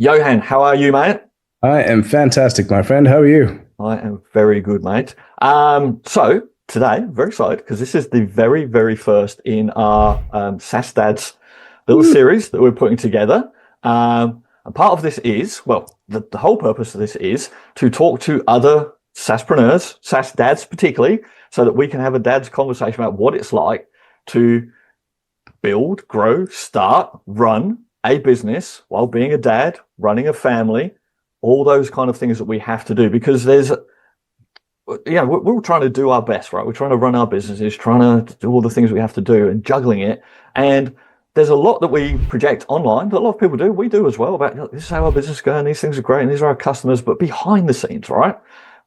Johan, how are you, mate? I am fantastic, my friend. How are you? I am very good, mate. So today, very excited because this is the very, very first in our SaaS Dads little Woo. series that we're putting together. And part of this is, well, the whole purpose of this is to talk to other SaaSpreneurs, SaaS Dads particularly, so that we can have a dad's conversation about what it's like to build, grow, start, run a business while being a dad, running a family, all those kind of things that we have to do because we're all trying to do our best, right? We're trying to run our businesses, trying to do all the things we have to do and juggling it. And there's a lot that we project online that a lot of people do. We do as well about this is how our business is going. These things are great. And these are our customers, but behind the scenes, right?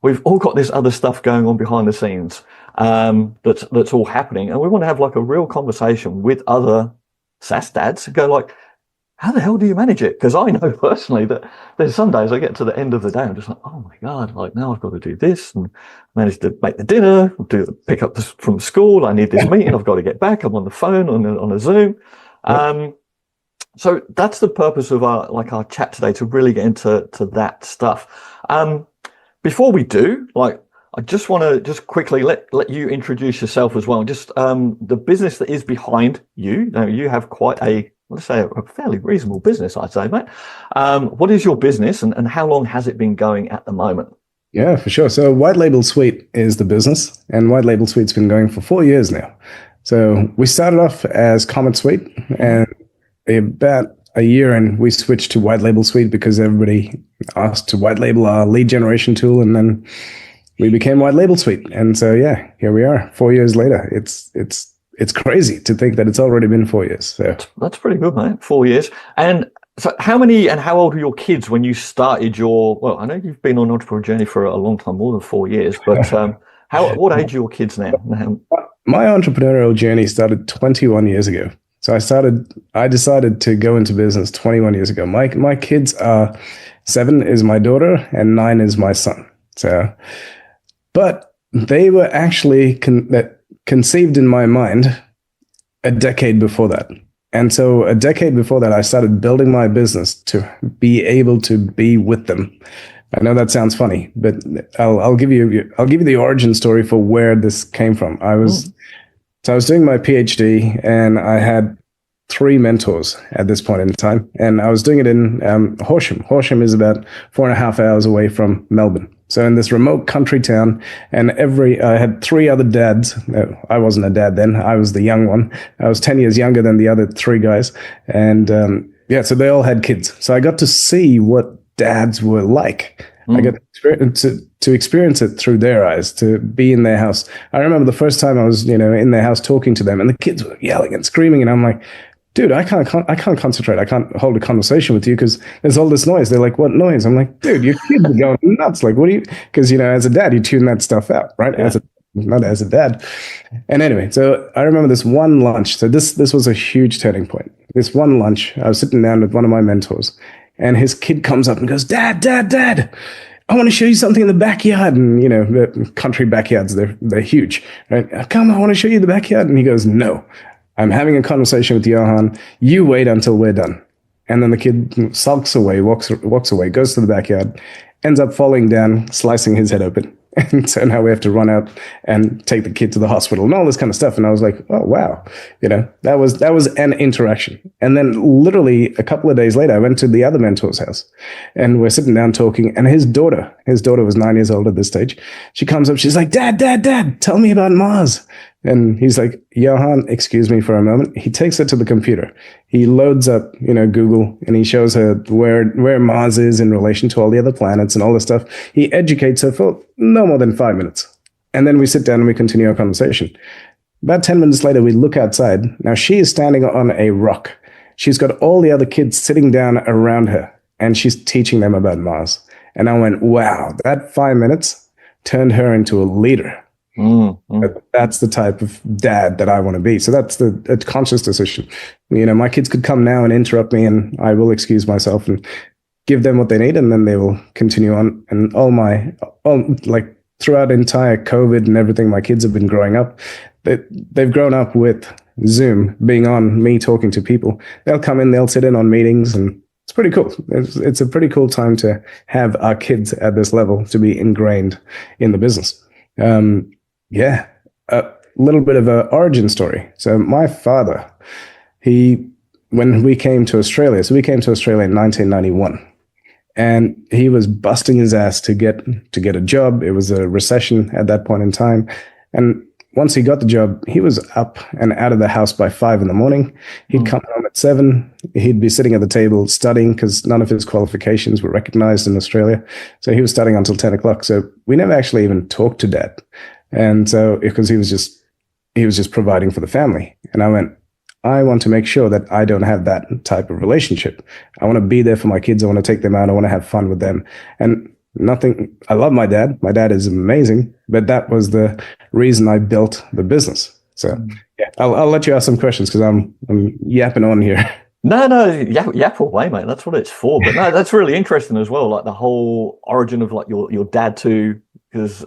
We've all got this other stuff going on behind the scenes that's all happening. And we want to have like a real conversation with other SaaS dads and go like, how the hell do you manage it? Because I know personally that there's some days I get to the end of the day, I'm just like, oh my God, like now I've got to do this and manage to make the dinner, pick up this from school. I need this meeting. I've got to get back. I'm on the phone on a Zoom. So that's the purpose of our chat today, to really get into that stuff. Before we do, I just want to just quickly let you introduce yourself as well. Just the business that is behind you. Now you have quite let's say a fairly reasonable business, I'd say, mate. What is your business and how long has it been going at the moment? Yeah, for sure. So White Label Suite is the business, and White Label Suite's been going for 4 years now. So we started off as Comet Suite, and about a year in, we switched to White Label Suite because everybody asked to white label our lead generation tool, and then we became White Label Suite. And so, yeah, here we are 4 years later. It's crazy to think that it's already been 4 years. So that's pretty good, mate. 4 years. And so how many and how old were your kids when you started well, I know you've been on an entrepreneur journey for a long time, more than 4 years, but what age are your kids now? My entrepreneurial journey started 21 years ago. So I decided to go into business 21 years ago. My kids are 7 is my daughter and 9 is my son. So, but they were actually conceived in my mind a decade before that. And so a decade before that, I started building my business to be able to be with them. I know that sounds funny, but I'll give you the origin story for where this came from. I was doing my PhD and I had 3 mentors at this point in time, and I was doing it in Horsham. Horsham is about 4.5 hours away from Melbourne. So in this remote country town, and I had 3 other dads. No, I wasn't a dad then. I was the young one. I was 10 years younger than the other 3 guys. And so they all had kids. So I got to see what dads were like. I got to experience it through their eyes, to be in their house. I remember the first time I was, in their house talking to them, and the kids were yelling and screaming, and I'm like, dude, I can't concentrate. I can't hold a conversation with you because there's all this noise. They're like, what noise? I'm like, dude, your kids are going nuts. Like, what do you? Because as a dad, you tune that stuff out, right? Yeah. Not as a dad. And anyway, so I remember this one lunch. So this was a huge turning point. This one lunch, I was sitting down with one of my mentors, and his kid comes up and goes, Dad, I want to show you something in the backyard. And, the country backyards, they're huge, right? Come, I want to show you the backyard. And he goes, no, I'm having a conversation with Johan. You wait until we're done. And then the kid sulks away, walks away, goes to the backyard, ends up falling down, slicing his head open. And so now we have to run out and take the kid to the hospital and all this kind of stuff. And I was like, oh, wow. That was an interaction. And then literally a couple of days later, I went to the other mentor's house and we're sitting down talking. And his daughter was 9 years old at this stage. She comes up, she's like, Dad, tell me about Mars. And he's like, Johan, excuse me for a moment. He takes her to the computer. He loads up, Google, and he shows her where Mars is in relation to all the other planets and all this stuff. He educates her for no more than 5 minutes. And then we sit down and we continue our conversation. About 10 minutes later, we look outside. Now she is standing on a rock. She's got all the other kids sitting down around her, and she's teaching them about Mars. And I went, wow, that 5 minutes turned her into a leader. That's the type of dad that I want to be. So that's a conscious decision. My kids could come now and interrupt me, and I will excuse myself and give them what they need, and then they will continue on. And throughout entire COVID and everything, my kids have been growing up. They've grown up with Zoom being on, me talking to people. They'll come in, they'll sit in on meetings, and it's pretty cool. It's a pretty cool time to have our kids at this level to be ingrained in the business. Yeah, a little bit of an origin story. So my father, when we came to Australia, so we came to Australia in 1991, and he was busting his ass to get a job. It was a recession at that point in time, and once he got the job, he was up and out of the house by 5 a.m. He'd come home at 7. He'd be sitting at the table studying because none of his qualifications were recognized in Australia. So he was studying until 10 o'clock. So we never actually even talked to Dad. And so because he was just providing for the family. And I went, I want to make sure that I don't have that type of relationship. I want to be there for my kids. I want to take them out. I want to have fun with them. And I love my dad. My dad is amazing, but that was the reason I built the business. So yeah, I'll let you ask some questions because I'm yapping on here. No, yap away, mate. That's what it's for. But no, that's really interesting as well. Like the whole origin of like your dad too, because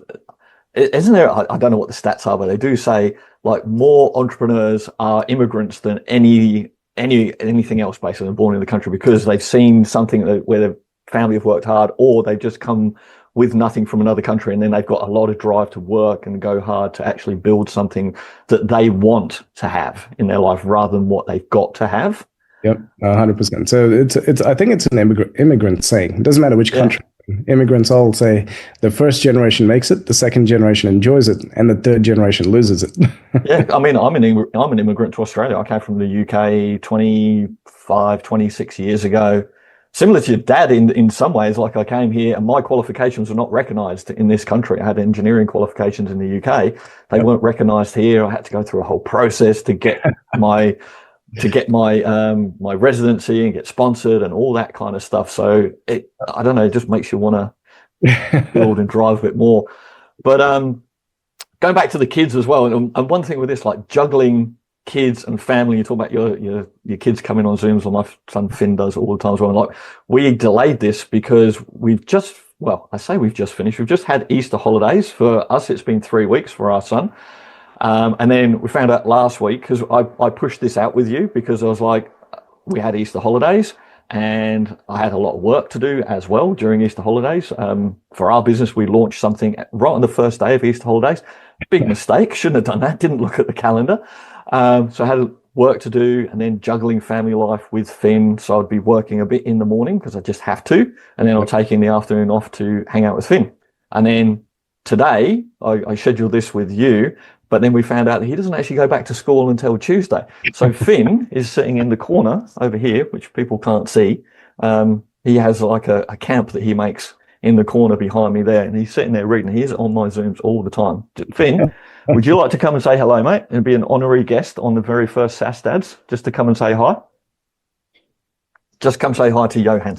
isn't there? I don't know what the stats are, but they do say like more entrepreneurs are immigrants than anything else basically born in the country because they've seen something where their family have worked hard, or they've just come with nothing from another country, and then they've got a lot of drive to work and go hard to actually build something that they want to have in their life rather than what they've got to have. Yep, 100%. So it's I think it's an immigrant saying. It doesn't matter which country. Immigrants all say the first generation makes it, the second generation enjoys it, and the third generation loses it. Yeah, I mean, I'm an immigrant to Australia. I came from the UK 26 years ago. Similar to your dad in some ways, like I came here and my qualifications were not recognized in this country. I had engineering qualifications in the UK. They weren't recognized here. I had to go through a whole process to get my residency and get sponsored and all that kind of stuff. So I don't know, it just makes you want to build and drive a bit more. But going back to the kids as well, and one thing with this, like juggling kids and family, you talk about your kids coming on Zooms, or my son Finn does all the time as well. Like we delayed this because we've just finished. We've just had Easter holidays. For us, it's been 3 weeks for our son. And then we found out last week, because I pushed this out with you because I was like, we had Easter holidays and I had a lot of work to do as well during Easter holidays. For our business, we launched something right on the first day of Easter holidays. Big mistake. Shouldn't have done that. Didn't look at the calendar. So I had work to do, and then juggling family life with Finn. So I'd be working a bit in the morning because I just have to. And then I'm taking the afternoon off to hang out with Finn. And then today I scheduled this with you, but then we found out that he doesn't actually go back to school until Tuesday. So Finn is sitting in the corner over here, which people can't see. He has like a camp that he makes in the corner behind me there, and he's sitting there reading. He's on my Zooms all the time. Finn, would you like to come and say hello, mate, and be an honorary guest on the very first SaaS Dads, just to come and say hi? Just come say hi to Johan.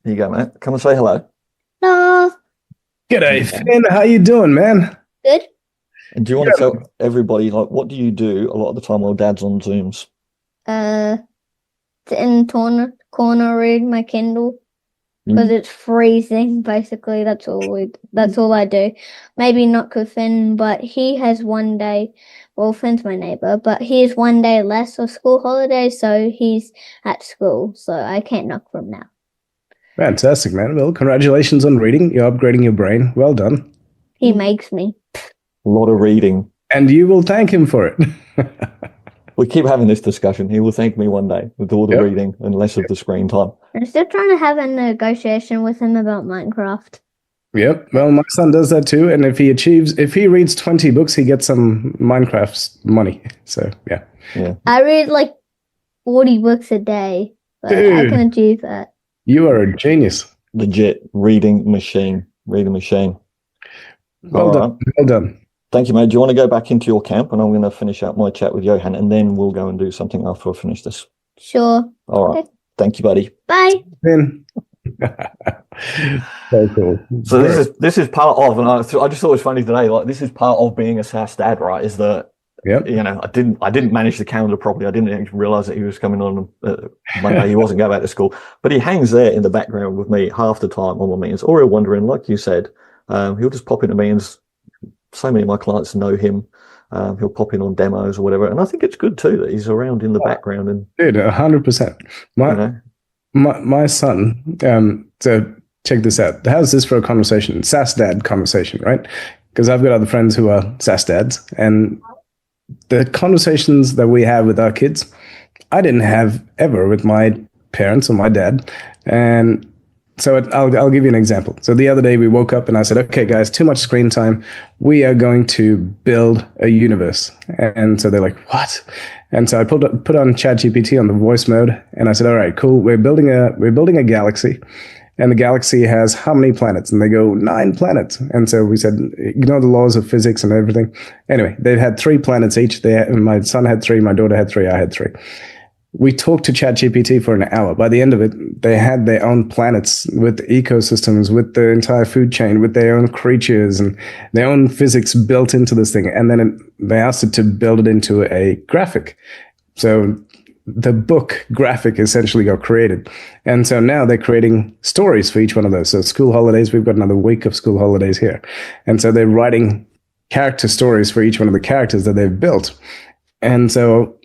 Here you go, mate. Come and say hello. Hello. G'day, Finn. How you doing, man? Good. And do you want to tell everybody, like, what do you do a lot of the time while Dad's on Zooms? Sit in the corner, read my Kindle because it's freezing. Basically, that's all I do. Maybe not with Finn, but he has one day. Well, Finn's my neighbor, but he has one day less of school holidays, so he's at school. So I can't knock for him now. Fantastic, man. Well, congratulations on reading. You're upgrading your brain. Well done. He makes me. A lot of reading. And you will thank him for it. We keep having this discussion. He will thank me one day with all the reading and less of the screen time. I'm still trying to have a negotiation with him about Minecraft. Yep. Well, my son does that too. And if he reads 20 books, he gets some Minecraft money. So, yeah. I read like 40 books a day, but I can achieve that. You are a genius. Legit reading machine. Well done. Well done. Thank you, mate. Do you want to go back into your camp? And I'm going to finish out my chat with Johan, and then we'll go and do something after I finish this. Sure. All right. Okay. Thank you, buddy. Bye. Finn. So cool. So this is part of, and I just thought it was funny today. Like, this is part of being a SaaS dad, right? Is that I didn't manage the calendar properly. I didn't actually realize that he was coming on Monday. He wasn't going back to school, but he hangs there in the background with me half the time on my meetings. Or he'll wander in, like you said. He'll just pop into meetings. So many of my clients know him. He'll pop in on demos or whatever. And I think it's good too that he's around in the background. And Dude, 100%. My son, so check this out. How's this for a conversation? SaaS dad conversation, right? Because I've got other friends who are SaaS dads, and the conversations that we have with our kids, I didn't have ever with my parents or my dad. And so I'll give you an example. So the other day we woke up and I said, okay, guys, too much screen time. We are going to build a universe. And so they're like, what? And so I put on ChatGPT on the voice mode, and I said, all right, cool. We're building a galaxy, and the galaxy has how many planets? And they go 9 planets. And so we said, ignore the laws of physics and everything. Anyway, they had 3 planets each. My son had 3, my daughter had 3, I had 3. We talked to ChatGPT for an hour. By the end of it, they had their own planets with ecosystems, with the entire food chain, with their own creatures and their own physics built into this thing. And then they asked it to build it into a graphic. So the book graphic essentially got created. And so now they're creating stories for each one of those. So school holidays, we've got another week of school holidays here. And so they're writing character stories for each one of the characters that they've built. And so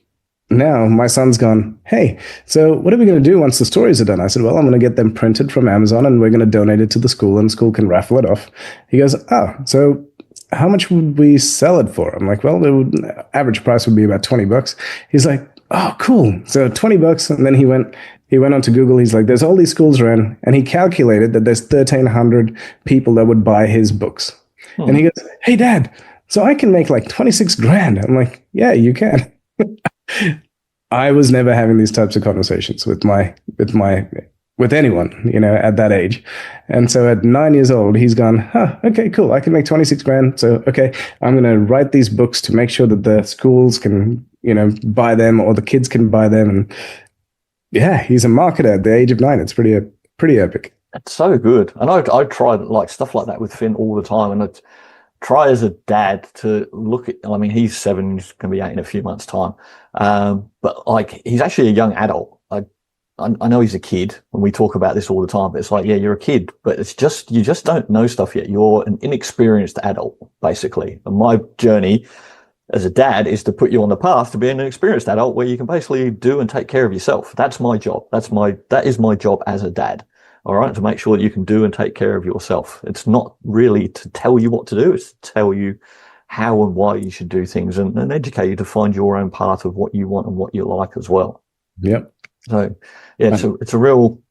now my son's gone, hey, so what are we going to do once the stories are done? I said, well, I'm going to get them printed from Amazon and we're going to donate it to the school and school can raffle it off. He goes, oh, so how much would we sell it for? I'm like, well, the average price would be about $20. He's like, oh, cool. So $20. And then he went onto Google. He's like, there's all these schools around. And he calculated that there's 1,300 people that would buy his books. And he goes, hey, Dad, so I can make like 26 grand. I'm like, yeah, you can. I was never having these types of conversations with anyone, at that age. And so at 9 years old, he's gone, okay, cool. I can make 26 grand. So, okay, I'm going to write these books to make sure that the schools can, buy them or the kids can buy them. And yeah, he's a marketer at the age of 9. It's pretty epic. It's so good. And I try like stuff like that with Finn all the time. And it's, try as a dad to look at, I mean, he's 7, he's going to be 8 in a few months' time. But like, he's actually a young adult. I know he's a kid when we talk about this all the time, but it's like, yeah, you're a kid, but it's just, you just don't know stuff yet. You're an inexperienced adult, basically. And my journey as a dad is to put you on the path to being an experienced adult where you can basically do and take care of yourself. That's my job. That is my job as a dad. All right, to make sure that you can do and take care of yourself. It's not really to tell you what to do. It's to tell you how and why you should do things and educate you to find your own path of what you want and what you like as well. Yep. So, yeah, it's a real,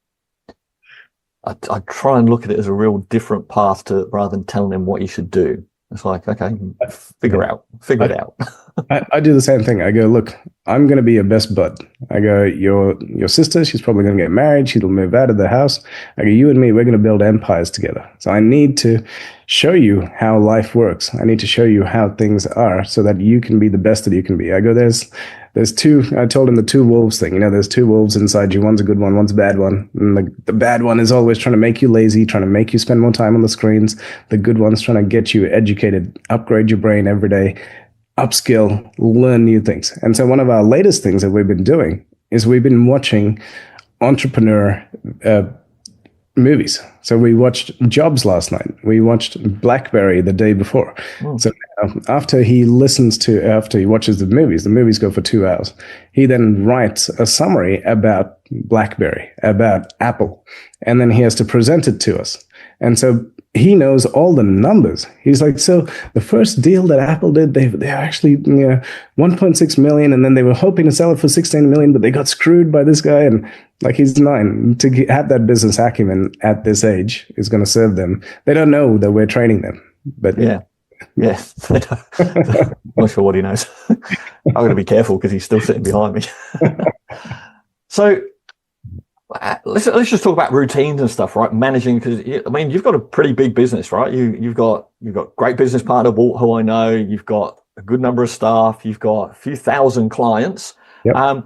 I try and look at it as a real different path to rather than telling them what you should do. It's like, okay, figure it out. I do the same thing. I go, look, I'm going to be your best bud. I go, your sister, she's probably going to get married. She'll move out of the house. I go, you and me, we're going to build empires together. So I need to show you how life works. I need to show you how things are so that you can be the best that you can be. I go, there's 2, I told him the 2 wolves thing. There's 2 wolves inside you. One's a good one, one's a bad one. And the bad one is always trying to make you lazy, trying to make you spend more time on the screens. The good one's trying to get you educated, upgrade your brain every day, upskill, learn new things. And so one of our latest things that we've been doing is we've been watching entrepreneur movies. So we watched Jobs last night. We watched BlackBerry the day before. Oh. So after he watches the movies go for 2 hours. He then writes a summary about BlackBerry, about Apple, and then he has to present it to us. And so he knows all the numbers. He's like, so the first deal that Apple did, they actually 1.6 million, and then they were hoping to sell it for 16 million, but they got screwed by this guy. And like, he's 9. To have that business acumen at this age is going to serve them. They don't know that we're training them, but yeah. I'm not sure what he knows. I'm going to be careful because he's still sitting behind me. So let's just talk about routines and stuff, right? Managing, because I mean, you've got a pretty big business, right? You've got great business partner, Walt, who I know. You've got a good number of staff. You've got a few thousand clients. Yep.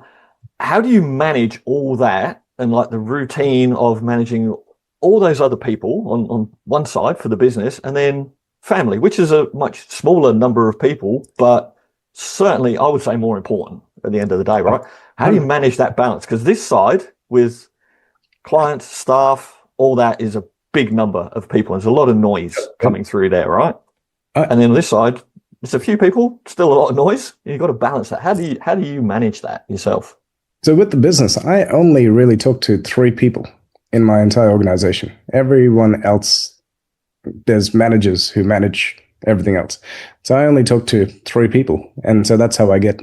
How do you manage all that and like the routine of managing all those other people on one side for the business, and then family, which is a much smaller number of people, but certainly I would say more important at the end of the day, right? How do you manage that balance? Because this side with clients, staff, all that is a big number of people. There's a lot of noise coming through there, right? And then this side, it's a few people, still a lot of noise. You've got to balance that. How do you manage that yourself? So with the business, I only really talk to 3 people in my entire organization. Everyone else, there's managers who manage everything else. So I only talk to 3 people, and so that's how I get.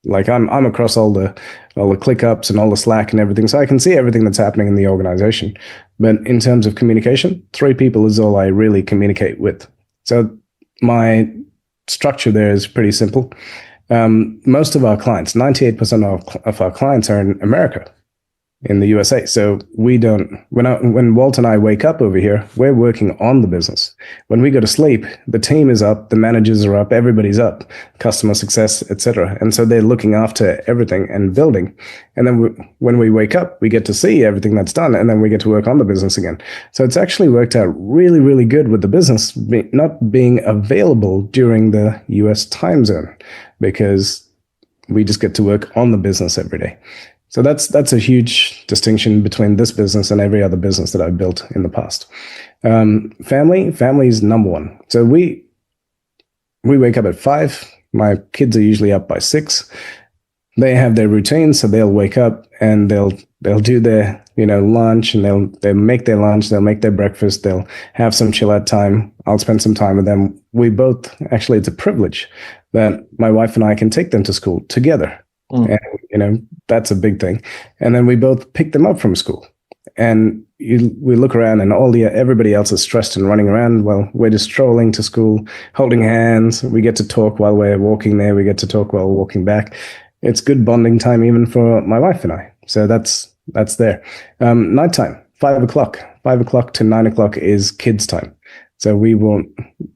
Like I'm across all the ClickUps and all the Slack and everything, so I can see everything that's happening in the organization. But in terms of communication, 3 people is all I really communicate with. So my structure there is pretty simple. Most of our clients, 98% of our clients are in America, in the USA. So we don't, when Walt and I wake up over here, we're working on the business. When we go to sleep, the team is up, the managers are up, everybody's up, customer success, etc. And so they're looking after everything and building. And then when we wake up, we get to see everything that's done, and then we get to work on the business again. So it's actually worked out really, really good with the business not being available during the US time zone, because we just get to work on the business every day. So that's a huge distinction between this business and every other business that I've built in the past. Family is number one. So we wake up at 5. My kids are usually up by 6. They have their routine, so they'll wake up and they'll do their lunch, and they'll make their lunch, they'll make their breakfast, they'll have some chill out time. I'll spend some time with them. We both, actually, it's a privilege that my wife and I can take them to school together. And that's a big thing. And then we both pick them up from school, and we look around, and everybody else is stressed and running around. Well, we're just strolling to school, holding hands. We get to talk while we're walking there. We get to talk while walking back. It's good bonding time even for my wife and I. So that's there. Nighttime, 5 o'clock to 9 o'clock is kids time. So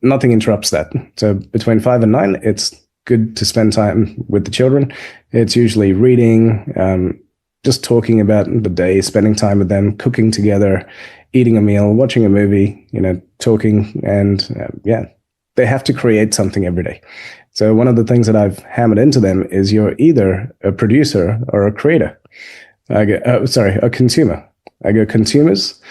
nothing interrupts that. So between 5 and 9, it's good to spend time with the children. It's usually reading, just talking about the day, spending time with them, cooking together, eating a meal, watching a movie, talking, and they have to create something every day. So one of the things that I've hammered into them is you're either a producer or a creator. A consumer. I go, consumers,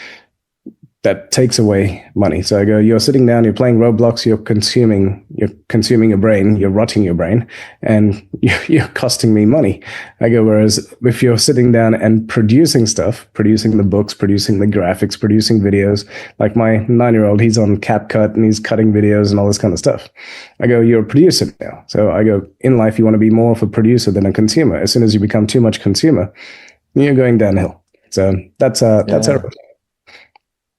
that takes away money. So I go, you're sitting down, you're playing Roblox, you're consuming your brain, you're rotting your brain, and you're costing me money. I go, whereas if you're sitting down and producing stuff, producing the books, producing the graphics, producing videos, like my 9-year-old, he's on CapCut and he's cutting videos and all this kind of stuff. I go, you're a producer now. So I go, in life, you want to be more of a producer than a consumer. As soon as you become too much consumer, you're going downhill. So that's everything.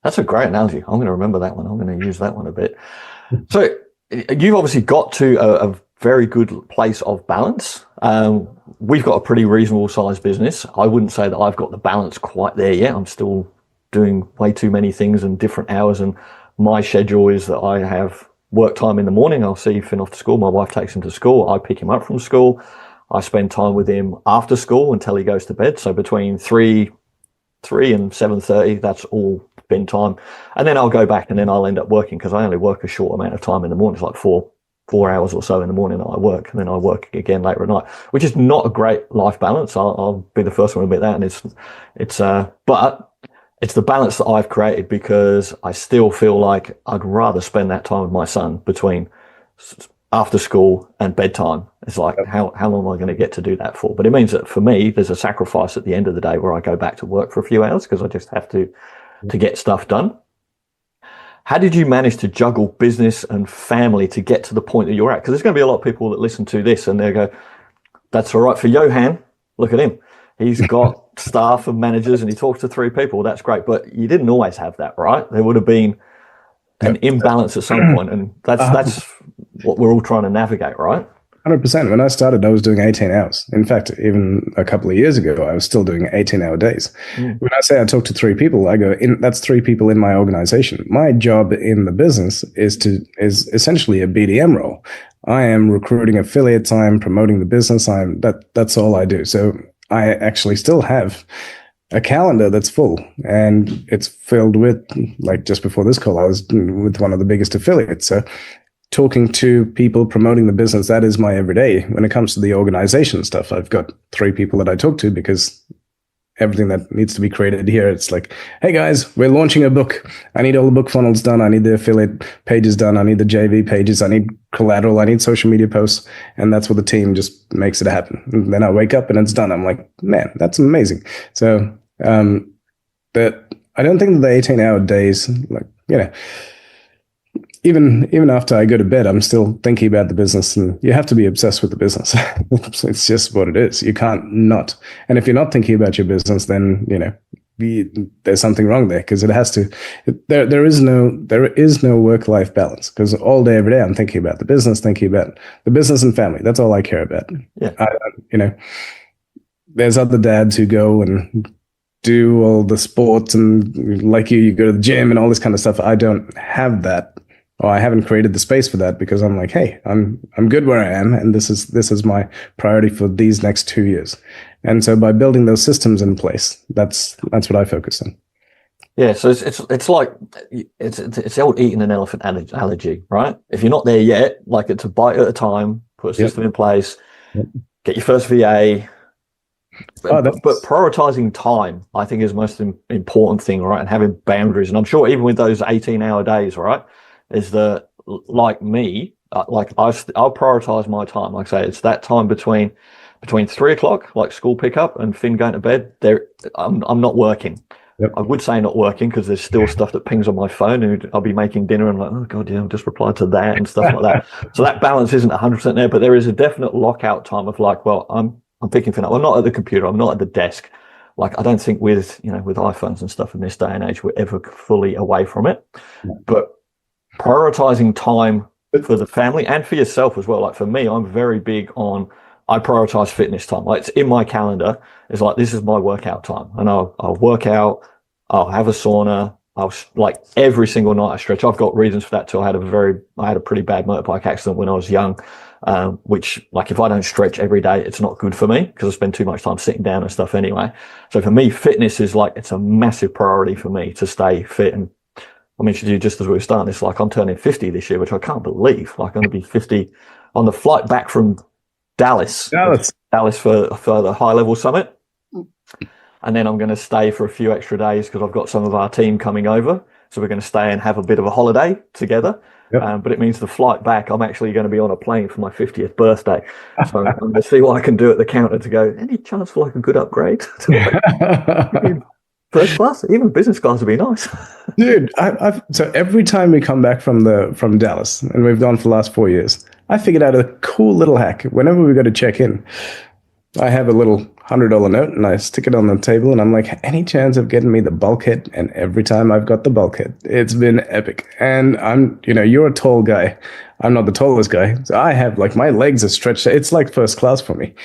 That's a great analogy. I'm going to remember that one. I'm going to use that one a bit. So you've obviously got to a very good place of balance. We've got a pretty reasonable sized business. I wouldn't say that I've got the balance quite there yet. I'm still doing way too many things and different hours. And my schedule is that I have work time in the morning. I'll see Finn off to school. My wife takes him to school. I pick him up from school. I spend time with him after school until he goes to bed. So between 3 and 7:30, that's all spend time, and then I'll go back and then I'll end up working, because I only work a short amount of time in the morning. It's like four hours or so in the morning that I work, and then I work again later at night, which is not a great life balance. I'll be the first one to admit that, and but it's the balance that I've created, because I still feel like I'd rather spend that time with my son between after school and bedtime. It's like, how long am I going to get to do that for? But it means that for me, there's a sacrifice at the end of the day where I go back to work for a few hours, because I just have to get stuff done. How did you manage to juggle business and family to get to the point that you're at? Because there's going to be a lot of people that listen to this and they go, that's all right for Johan. Look at him. He's got staff and managers and he talks to 3 people. That's great. But you didn't always have that, right? There would have been an imbalance at some point, and that's what we're all trying to navigate, right? 100%. When I started, I was doing 18 hours. In fact, even a couple of years ago, I was still doing 18-hour days. When I say I talk to 3 people, I go, that's 3 people in my organization. My job in the business is essentially a BDM role. I am recruiting affiliates. I'm promoting the business. That's all I do. So I actually still have a calendar that's full, and it's filled with, like just before this call, I was with one of the biggest affiliates. So talking to people, promoting the business, that is my everyday. When it comes to the organization stuff, I've got 3 people that I talk to, because everything that needs to be created here. It's like, hey guys, we're launching a book. I need all the book funnels done. I need the affiliate pages done. I need the JV pages. I need collateral. I need social media posts. And that's what the team just makes it happen. And then I wake up and it's done. I'm like, man, that's amazing. So, but I don't think that the 18-hour days, like, even after I go to bed, I'm still thinking about the business, and you have to be obsessed with the business. It's just what it is. You can't not. And if you're not thinking about your business, then there's something wrong there, because it has to. There is no work-life balance, because all day, every day, I'm thinking about the business and family. That's all I care about. Yeah. There's other dads who go and do all the sports, and like you go to the gym and all this kind of stuff. I don't have that. Or I haven't created the space for that, because I'm like, hey, I'm good where I am, and this is my priority for these next 2 years. And so by building those systems in place, that's what I focus on. Yeah, so it's like it's the old eating an elephant allergy, right? If you're not there yet, like, it's a bite at a time. Put a system in place. Yep. Get your first VA. But Oh, prioritizing time, I think, is the most important thing, right? And having boundaries. And I'm sure even with those 18-hour days, right, is that, like me, like I'll prioritize my time. Like I say, it's that time between 3 o'clock, like school pickup, and Finn going to bed. I'm not working. Yep. I would say not working, because there's still stuff that pings on my phone, and I'll be making dinner and I'm like, oh god, yeah, I'll just reply to that and stuff like that. So that balance isn't 100% there, but there is a definite lockout time of like, well, I'm picking Finn up. I'm not at the computer. I'm not at the desk. Like, I don't think with iPhones and stuff in this day and age, we're ever fully away from it. No. But prioritizing time for the family and for yourself as well. Like, for me, I'm very big on, I prioritize fitness time. Like, it's in my calendar. It's like, this is my workout time, and I'll work out. I'll have a sauna. I'll, like, every single night I stretch. I've got reasons for that too. I had a pretty bad motorbike accident when I was young, which, like, if I don't stretch every day, it's not good for me, because I spend too much time sitting down and stuff anyway. So for me, fitness is like, it's a massive priority for me to stay fit. And I mentioned to you just as we were starting, it's like, I'm turning 50 this year, which I can't believe. Like, I'm going to be 50 on the flight back from Dallas for the high level summit. And then I'm going to stay for a few extra days, because I've got some of our team coming over. So we're going to stay and have a bit of a holiday together. Yep. But it means the flight back, I'm actually going to be on a plane for my 50th birthday. So I'm going to see what I can do at the counter to go, any chance for like a good upgrade? First class, even business class would be nice. Dude, so every time we come back from Dallas, and we've gone for the last 4 years, I figured out a cool little hack. Whenever we go to check in, I have a little $100 note, and I stick it on the table, and I'm like, any chance of getting me the bulkhead? And every time I've got the bulkhead, it's been epic. And you're a tall guy. I'm not the tallest guy. So I have, like, my legs are stretched. It's like first class for me.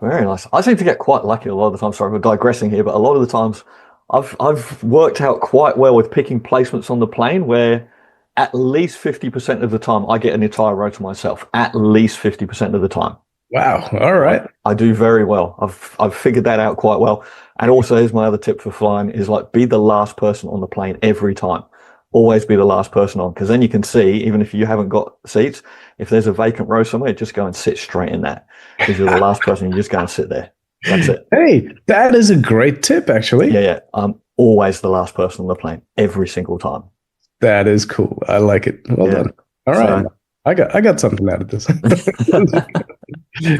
Very nice. I seem to get quite lucky a lot of the time. Sorry, we're digressing here, but a lot of the times I've worked out quite well with picking placements on the plane, where at least 50% of the time I get an entire row to myself. At least 50% of the time. Wow. All right. I do very well. I've figured that out quite well. And also, here's my other tip for flying, is like, be the last person on the plane every time. Always be the last person on, because then you can see, even if you haven't got seats, if there's a vacant row somewhere, just go and sit straight in that, because you're the last person. You just go and sit there. That's it. Hey, that is a great tip, actually. Yeah. I'm always the last person on the plane every single time. That is cool. I like it. Well done. All right. So, I got something out of this.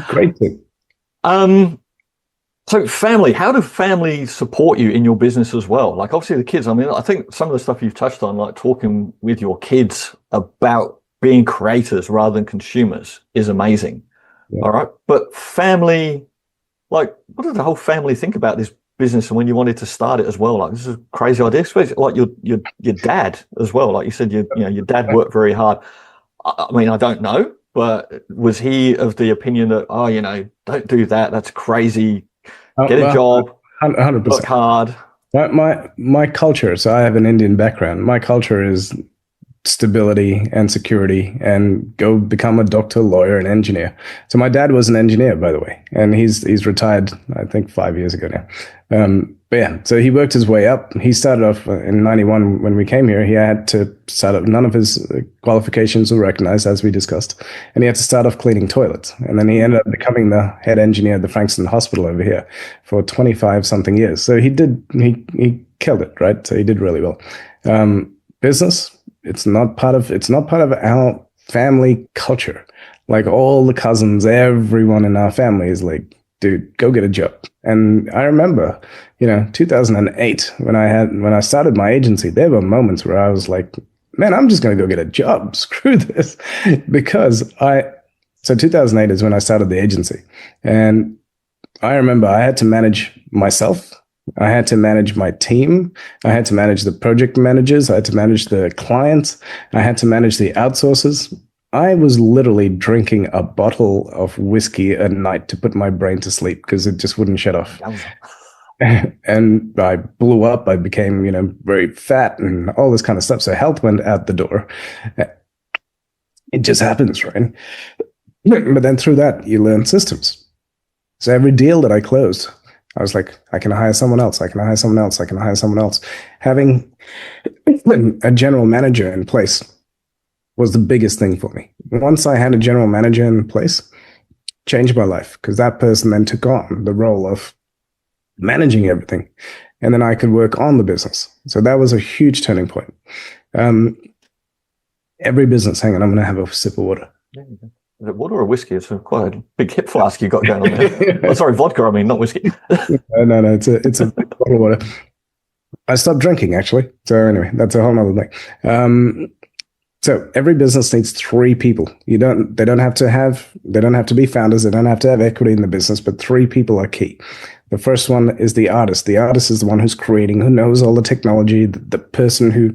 Great tip. So family, how do families support you in your business as well? Like, obviously the kids, I mean, I think some of the stuff you've touched on, like talking with your kids about being creators rather than consumers, is amazing. Yeah. All right. But family, like, what did the whole family think about this business and when you wanted to start it as well? Like, this is a crazy idea, especially like your dad as well. Like you said, your dad worked very hard. I mean, I don't know, but was he of the opinion that, don't do that, that's crazy, get a job, 100%. Work hard? My culture, so I have an Indian background. My culture is stability and security, and go become a doctor, lawyer, and engineer. So my dad was an engineer, by the way, and he's retired, I think 5 years ago now. but yeah, so he worked his way up. He started off in 91 when we came here. He had to start up, none of his qualifications were recognized, as we discussed. And he had to start off cleaning toilets. And then he ended up becoming the head engineer at the Frankston Hospital over here for 25 something years. So he killed it, right? So he did really well. Business, it's not part of our family culture. Like all the cousins, everyone in our family is like, dude, go get a job. And I remember, 2008, when I started my agency, there were moments where I was like, man, I'm just going to go get a job. Screw this. So 2008 is when I started the agency. And I remember I had to manage myself. I had to manage my team. I had to manage the project managers. I had to manage the clients. I had to manage the outsourcers. I was literally drinking a bottle of whiskey a night to put my brain to sleep because it just wouldn't shut off. And I blew up. I became, very fat and all this kind of stuff. So health went out the door. It just happens, right? But then through that, you learn systems. So every deal that I closed, I was like, I can hire someone else. I can hire someone else. I can hire someone else. Having a general manager in place was the biggest thing for me. Once I had a general manager in place, changed my life because that person then took on the role of managing everything. And then I could work on the business. So that was a huge turning point. Every business, hang on, I'm going to have a sip of water. Yeah, is it water or whiskey? It's quite a big hip flask you got going on there. Oh, sorry, vodka, I mean, not whiskey. No, it's a big bottle of water. I stopped drinking, actually. So anyway, that's a whole nother thing. So every business needs 3 people. They don't have to be founders. They don't have to have equity in the business, but 3 people are key. The first one is the artist. The artist is the one who's creating, who knows all the technology, the person who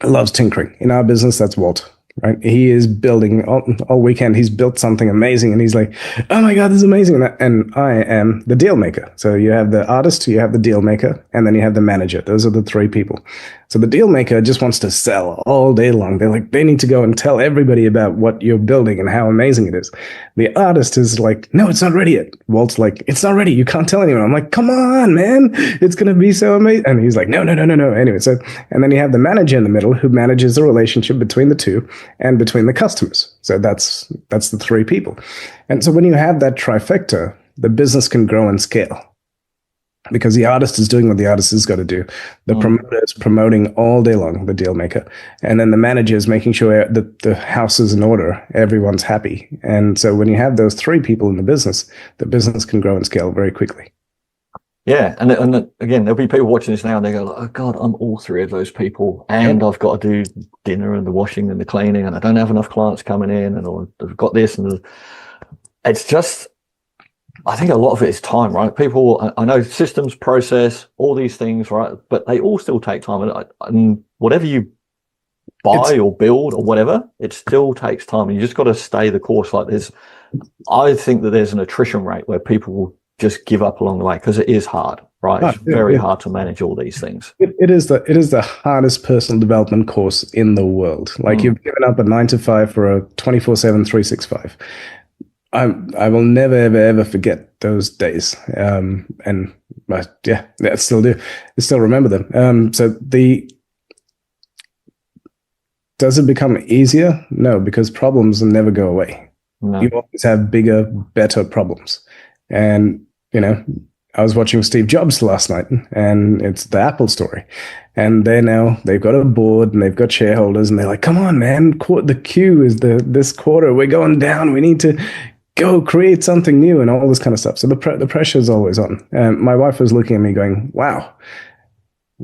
loves tinkering. In our business, that's Walt. Right? He is building all weekend. He's built something amazing, and he's like, "Oh my god, this is amazing!" And I am the deal maker. So you have the artist, you have the deal maker, and then you have the manager. Those are the 3 people. So the deal maker just wants to sell all day long. They need to go and tell everybody about what you're building and how amazing it is. The artist is like, "No, it's not ready yet." Walt's like, "It's not ready. You can't tell anyone." I'm like, "Come on, man, it's gonna be so amazing." And he's like, "No." Anyway, and then you have the manager in the middle who manages the relationship between the two and between the customers. So that's the 3 people. And so when you have that trifecta, the business can grow and scale because the artist is doing what the artist has got to do. The promoter is promoting all day long, the deal maker. And then the manager is making sure that the house is in order, everyone's happy. And so when you have those 3 people in the business can grow and scale very quickly. Yeah, and again, there'll be people watching this now and they go, "Oh God, I'm all 3 of those people, and I've got to do dinner and the washing and the cleaning, and I don't have enough clients coming in, and I've got this." And it's just, I think a lot of it is time, right? People, I know systems, process, all these things, right? But they all still take time, and whatever you buy or build or whatever, it still takes time, and you just got to stay the course. Like I think that there's an attrition rate where people will just give up along the way because it is hard, right? It's very hard to manage all these things. It is the hardest personal development course in the world. Like you've given up a 9 to 5 for a 24/7, 365. I will never ever forget those days. And I still do. I still remember them. Does it become easier? No, because problems never go away. No. You always have bigger, better problems. And, I was watching Steve Jobs last night, and it's the Apple story. And they've got a board and they've got shareholders, and they're like, "Come on, man, the Q is this quarter. We're going down. We need to go create something new," and all this kind of stuff. So the pressure is always on. My wife was looking at me going, "Wow,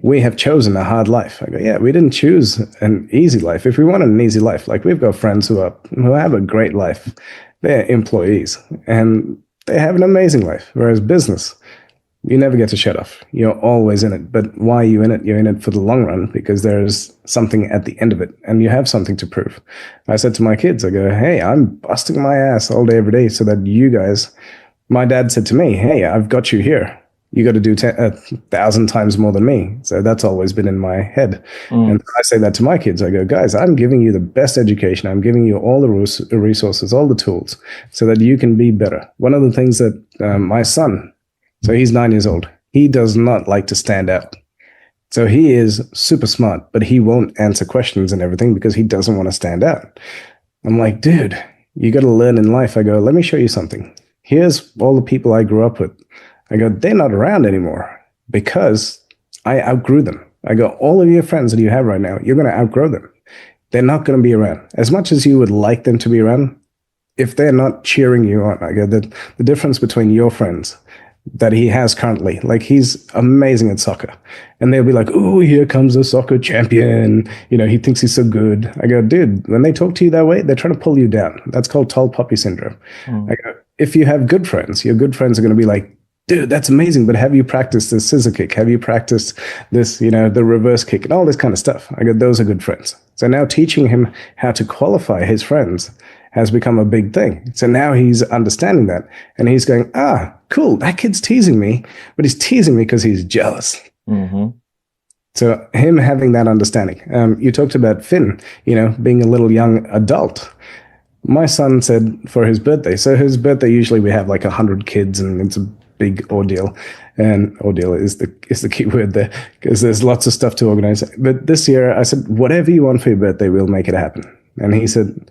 we have chosen a hard life." I go, "Yeah, we didn't choose an easy life. If we wanted an easy life, like we've got friends who have a great life. They're employees and they have an amazing life. Whereas business, you never get to shut off. You're always in it. But why are you in it? You're in it for the long run because there's something at the end of it and you have something to prove." I said to my kids, I go, "Hey, I'm busting my ass all day, every day so that you guys," my dad said to me, "Hey, I've got you here. You got to do 1,000 times more than me." So that's always been in my head. And I say that to my kids. I go, "Guys, I'm giving you the best education. I'm giving you all the resources, all the tools so that you can be better." One of the things that my son, so he's 9 years old. he does not like to stand out. So he is super smart, but he won't answer questions and everything because he doesn't want to stand out. I'm like, dude, you got to learn in life. I go, let me show you something. Here's all the people I grew up with. I go, they're not around anymore because I outgrew them. I go, all of your friends that you have right now, you're going to outgrow them. They're not going to be around. As much as you would like them to be around, if they're not cheering you on, I go, the difference between your friends that he has currently, like he's amazing at soccer. And they'll be like, oh, here comes a soccer champion. You know, he thinks he's so good. I go, dude, when they talk to you that way, they're trying to pull you down. That's called tall poppy syndrome. I go, if you have good friends, your good friends are going to be like, dude, that's amazing, but have you practiced this scissor kick? Have you practiced this, you know, the reverse kick and all this kind of stuff? I go, those are good friends. So now teaching him how to qualify his friends has become a big thing. So now he's understanding that and he's going, cool, that kid's teasing me, but he's teasing me because he's jealous. Mm-hmm. So him having that understanding. You talked about Finn, you know, being a little young adult. My son said for his birthday, so his birthday, usually we have like 100 kids and it's a big ordeal, and ordeal is the key word there because there's lots of stuff to organize. But this year I said, whatever you want for your birthday, we'll make it happen. And he said,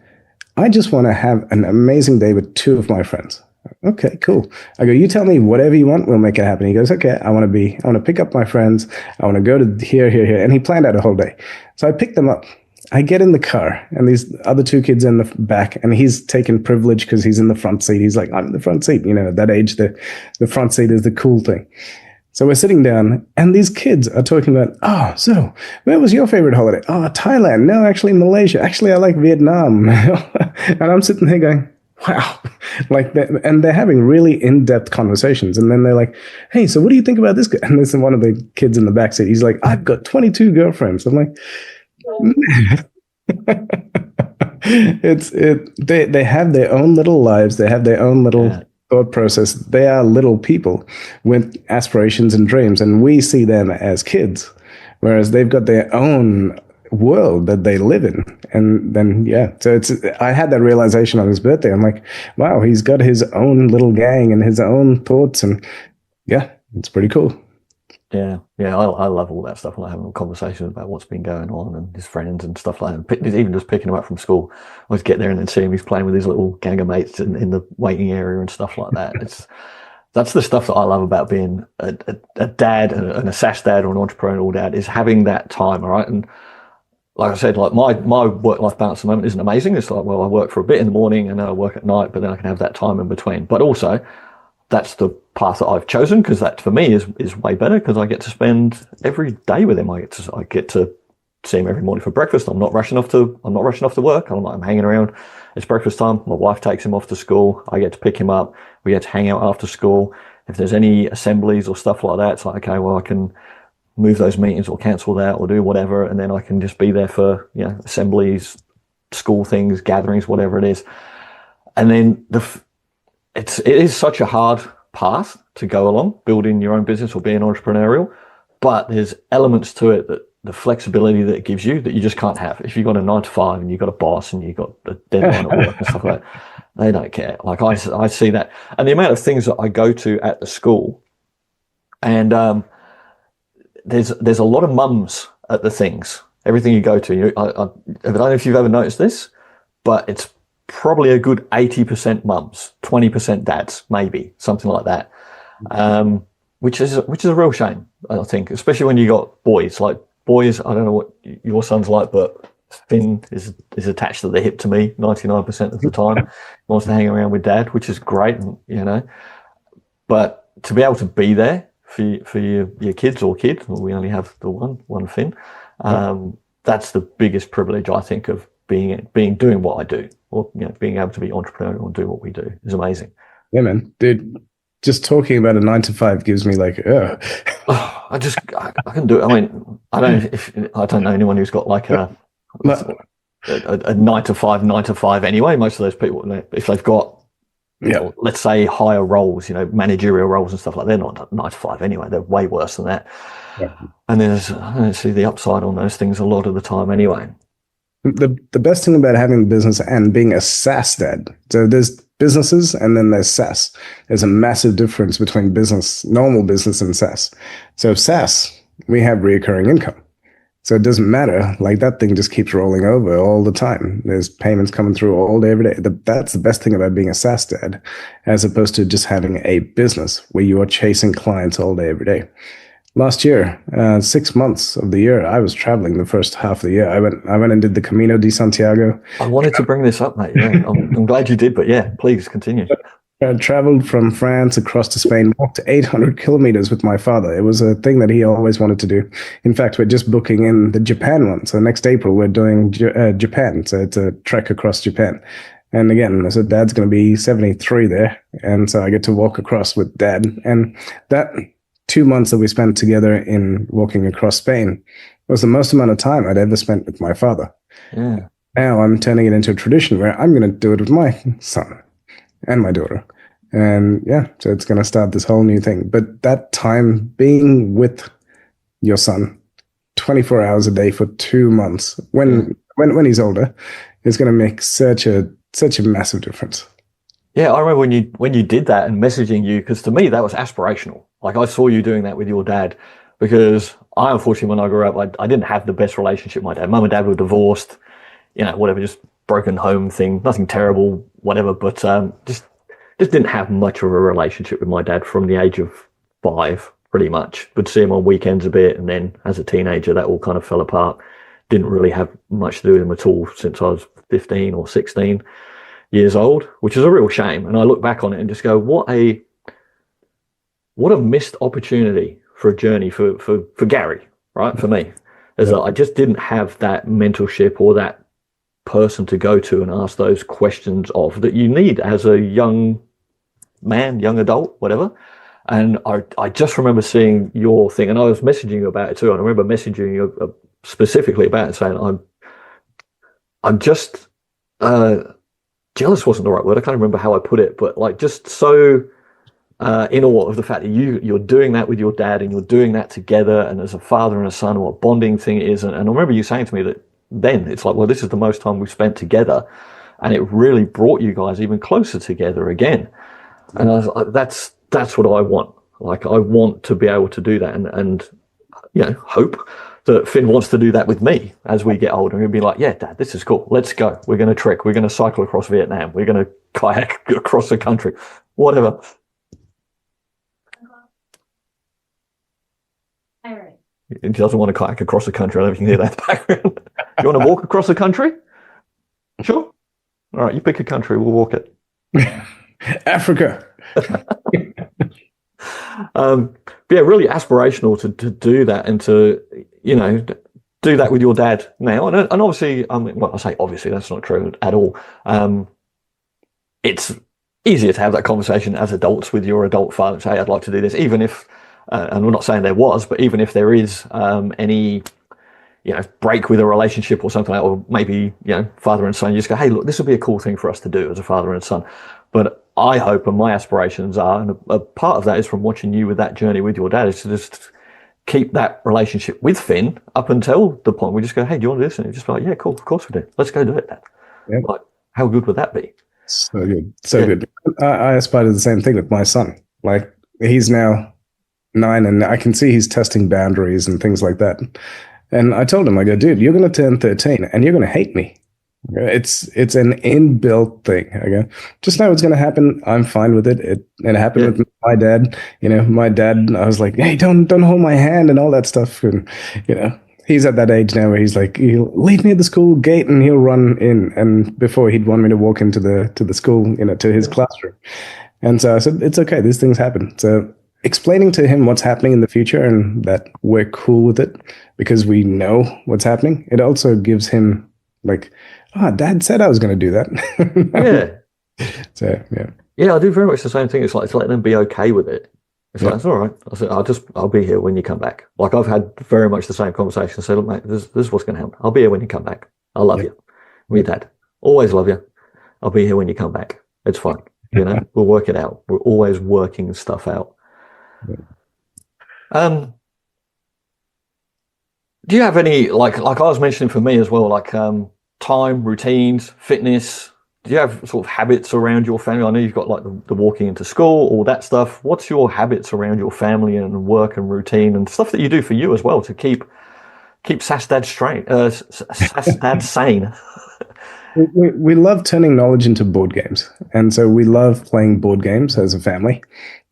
I just want to have an amazing day with 2 of my friends. Okay, cool. I go, you tell me whatever you want, we'll make it happen. He goes, okay, I want to pick up my friends. I want to go to here. And he planned out a whole day. So I picked them up. I get in the car and these other 2 kids in the back and he's taken privilege because he's in the front seat. He's like, I'm in the front seat. You know, at that age, the front seat is the cool thing. So we're sitting down and these kids are talking about, so where was your favorite holiday? Oh, Thailand. No, actually Malaysia. Actually, I like Vietnam. And I'm sitting there going, wow. Like that, and they're having really in-depth conversations. And then they're like, hey, so what do you think about this guy? And there's one of the kids in the back seat. He's like, I've got 22 girlfriends. I'm like, they have their own little lives. They have their own little thought process. They are little people with aspirations and dreams, and we see them as kids, whereas they've got their own world that they live in. And then so I had that realization on his birthday. I'm like, wow, he's got his own little gang and his own thoughts, and it's pretty cool. I love all that stuff. I like having conversations about what's been going on and his friends and stuff like that. Even just picking him up from school, I always get there and then see him. He's playing with his little gang of mates in the waiting area and stuff like that. That's the stuff that I love about being a dad and a SaaS dad or an entrepreneurial dad, is having that time. All right. And like I said, like my work-life balance at the moment isn't amazing. It's like, well, I work for a bit in the morning and then I work at night, but then I can have that time in between. But also, that's the path that I've chosen because that for me is way better because I get to spend every day with him. I get to see him every morning for breakfast. I'm not rushing off to work. I'm hanging around. It's breakfast time. My wife takes him off to school. I get to pick him up. We get to hang out after school. If there's any assemblies or stuff like that, it's like, okay, well, I can move those meetings or cancel that or do whatever, and then I can just be there for assemblies, school things, gatherings, whatever it is. And then it is such a hard path to go along, building your own business or being entrepreneurial, but there's elements to it that the flexibility that it gives you that you just can't have. If you've got a 9 to 5 and you've got a boss and you've got a deadline at work and stuff like that, they don't care. Like I see that. And the amount of things that I go to at the school, and there's a lot of mums at the things, everything you go to. I don't know if you've ever noticed this, but it's probably a good 80% mums, 20% dads, maybe something like that. Which is a real shame, I think, especially when you got boys. Like boys, I don't know what your son's like, but Finn is attached to the hip to me 99% of the time. He wants to hang around with dad, which is great, but to be able to be there for your kids or kid, well, we only have the one Finn. That's the biggest privilege, I think, of doing what I do, or being able to be entrepreneurial and do what we do is amazing. Yeah, man, dude. Just talking about a 9 to 5 gives me like, I can do it. I mean, I don't know anyone who's got like a 9 to 5 anyway. Most of those people, if they've got, let's say higher roles, managerial roles and stuff like that, they're not 9 to 5 anyway. They're way worse than that. Yeah. And I don't see the upside on those things a lot of the time anyway. The best thing about having a business and being a SaaS dad, so there's businesses, and then there's SaaS. There's a massive difference between normal business and SaaS. So SaaS, we have recurring income. So it doesn't matter. Like that thing just keeps rolling over all the time. There's payments coming through all day, every day. That's the best thing about being a SaaS dad, as opposed to just having a business where you are chasing clients all day, every day. Last year, 6 months of the year, I was traveling the first half of the year. I went and did the Camino de Santiago. I wanted to bring this up, mate. Yeah, I'm glad you did, but yeah, please continue. I traveled from France across to Spain, walked 800 kilometers with my father. It was a thing that he always wanted to do. In fact, we're just booking in the Japan one. So next April, we're doing Japan. So it's a trek across Japan. And again, so Dad's going to be 73 there. And so I get to walk across with Dad. And that 2 months that we spent together in walking across Spain was the most amount of time I'd ever spent with my father. Yeah. Now I'm turning it into a tradition where I'm going to do it with my son and my daughter. And yeah, so it's going to start this whole new thing. But that time being with your son 24 hours a day for 2 months when he's older is going to make such a massive difference. Yeah, I remember when you did that and messaging you, because to me that was aspirational. Like I saw you doing that with your dad, because I unfortunately when I grew up I didn't have the best relationship with my dad. Mum and dad were divorced, whatever, just broken home thing, nothing terrible, whatever. But just didn't have much of a relationship with my dad from the age of 5, pretty much. Would see him on weekends a bit, and then as a teenager that all kind of fell apart. Didn't really have much to do with him at all since I was 15 or 16 years old, which is a real shame. And I look back on it and just go, what a missed opportunity for a journey for Gary, right? For me, is that I just didn't have that mentorship or that person to go to and ask those questions of that you need as a young man, young adult, whatever. And I just remember seeing your thing, and I was messaging you about it too. And I remember messaging you specifically about it, saying I'm just jealous wasn't the right word. I can't remember how I put it, but like just so in awe of the fact that you're doing that with your dad and you're doing that together, and as a father and a son, what a bonding thing it is. And I remember you saying to me that then it's like, well, this is the most time we've spent together, and it really brought you guys even closer together again. And I was like, that's what I want. Like I want to be able to do that, and hope that Finn wants to do that with me as we get older. He'll be like, yeah, Dad, this is cool. Let's go. We're going to trek. We're going to cycle across Vietnam. We're going to kayak across the country, whatever. All right. He doesn't want to kayak across the country. I don't know if you can hear that in the background. You want to walk across the country? Sure. All right, you pick a country. We'll walk it. Africa. Yeah, really aspirational to do that and to, do that with your dad now. And obviously, well, I say obviously, that's not true at all. It's easier to have that conversation as adults with your adult father and say, hey, I'd like to do this, even if, and we're not saying there was, but even if there is any, break with a relationship or something like that, or maybe, father and son, you just go, hey, look, this would be a cool thing for us to do as a father and son. But I hope, and my aspirations are, and a part of that is from watching you with that journey with your dad, is to just keep that relationship with Finn up until the point we just go, hey, do you want to do this? And you're just like, yeah, cool, of course we do. Let's go do it, Dad. Yeah. Like, how good would that be? So good. So good. I aspire to the same thing with my son. Like he's now 9 and I can see he's testing boundaries and things like that. And I told him, I go, dude, you're going to turn 13 and you're going to hate me. It's an inbuilt thing. I go, just know it's going to happen. I'm fine with it. It happened with my dad. My dad, I was like, hey, don't hold my hand and all that stuff. And, he's at that age now where he's like, he'll leave me at the school gate and he'll run in. And before he'd want me to walk into the school, to his classroom. And so I said, it's okay. These things happen. So explaining to him what's happening in the future and that we're cool with it because we know what's happening. It also gives him like, Dad said I was going to do that. Yeah. So, yeah. Yeah, I do very much the same thing. It's like to let them be okay with it. It's like, it's all right. I said, I'll be here when you come back. Like I've had very much the same conversation. I said, look, mate, this is what's going to happen. I'll be here when you come back. I love you. I'm your dad. Always love you. I'll be here when you come back. It's fine. We'll work it out. We're always working stuff out. Yeah. Do you have any, like I was mentioning for me as well, like time, routines, fitness? do you have sort of habits around your family? I know you've got like the walking into school, all that stuff. What's your habits around your family and work and routine and stuff that you do for you as well to keep SaaS Dads SaaS Dads sane? We love turning knowledge into board games, and so we love playing board games as a family.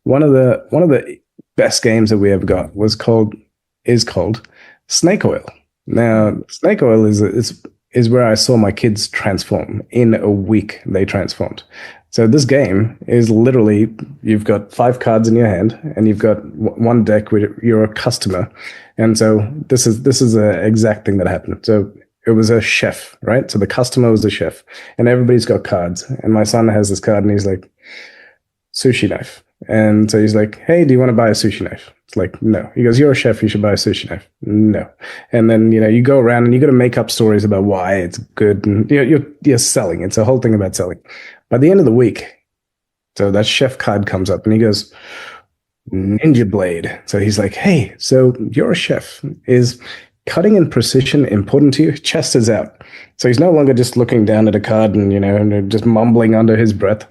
One of the best games that we ever got is called Snake Oil. Now, Snake Oil is where I saw my kids transform. In a week, they transformed. So this game is literally, you've got 5 cards in your hand, and you've got one deck where you're a customer. And so this is the exact thing that happened. So it was a chef, right? So the customer was the chef, and everybody's got cards. And my son has this card, and he's like, sushi knife. And so he's like, hey, do you want to buy a sushi knife? It's like, no. He goes, you're a chef, you should buy a sushi knife. No. And then, you go around and you got to make up stories about why it's good. And you're selling. It's a whole thing about selling. By the end of the week, so that chef card comes up and he goes, Ninja Blade. So he's like, hey, so you're a chef. Is cutting and precision important to you? Chest is out. So he's no longer just looking down at a card and, and just mumbling under his breath.